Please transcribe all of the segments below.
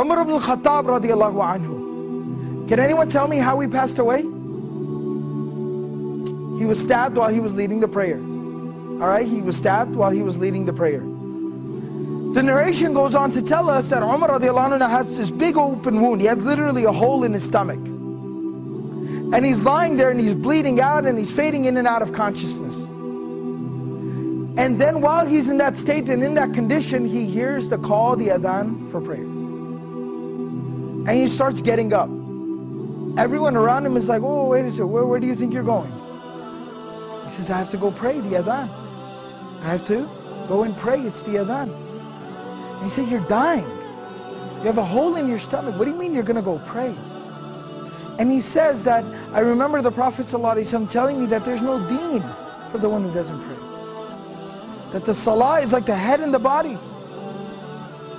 Umar ibn al-Khattab radiallahu anhu. Can anyone tell me how he passed away? He was stabbed while he was leading the prayer. Alright, he was stabbed while he was leading the prayer. The narration goes on to tell us that Umar radiallahu anhu has this big open wound. He had literally a hole in his stomach. And he's lying there and he's bleeding out and he's fading in and out of consciousness. And then while he's in that state and in that condition, he hears the call, the adhan for prayer. And he starts getting up. Everyone around him is like, oh, wait a second, where do you think you're going? He says, I have to go pray the adhan. I have to go and pray, it's the adhan. And he said, you're dying. You have a hole in your stomach. What do you mean you're going to go pray? And he says that, I remember the Prophet ﷺ telling me that there's no deen for the one who doesn't pray. That the salah is like the head and the body.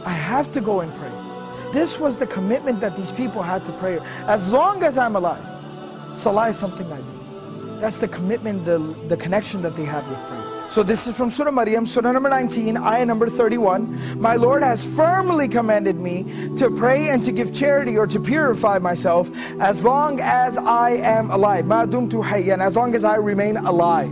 I have to go and pray. This was the commitment that these people had to prayer. As long as I'm alive, salah is something I do. That's the commitment, the connection that they had with prayer. So this is from Surah Maryam, Surah number 19, ayah number 31. My Lord has firmly commanded me to pray and to give charity or to purify myself as long as I am alive. Ma dumtu hayyan, as long as I remain alive.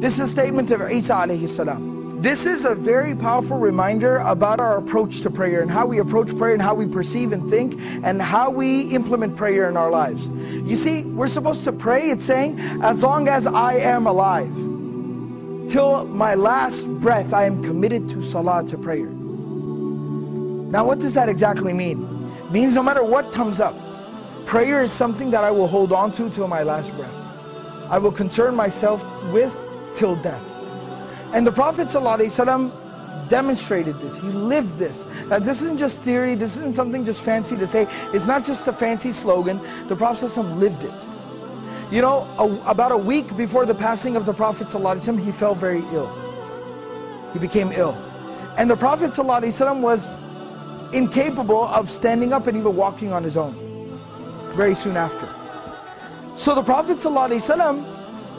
This is a statement of Isa alayhi salam. This is a very powerful reminder about our approach to prayer and how we approach prayer and how we perceive and think and how we implement prayer in our lives. You see, we're supposed to pray, it's saying, as long as I am alive. Till my last breath, I am committed to salah, to prayer. Now what does that exactly mean? It means no matter what comes up, prayer is something that I will hold on to till my last breath. I will concern myself with till death. And the Prophet ﷺ demonstrated this. He lived this. Now this isn't just theory, this isn't something just fancy to say. It's not just a fancy slogan. The Prophet ﷺ lived it. You know, about a week before the passing of the Prophet ﷺ, he fell very ill. He became ill. And the Prophet ﷺ was incapable of standing up and even walking on his own very soon after. So the Prophet ﷺ,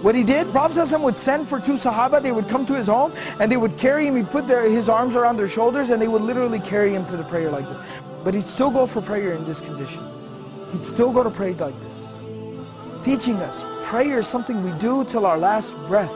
what he did, Prophet ﷺ would send for two Sahaba, they would come to his home and they would carry him, he'd put his arms around their shoulders and they would literally carry him to the prayer like this. But he'd still go for prayer in this condition. He'd still go to pray like this. Teaching us, prayer is something we do till our last breath.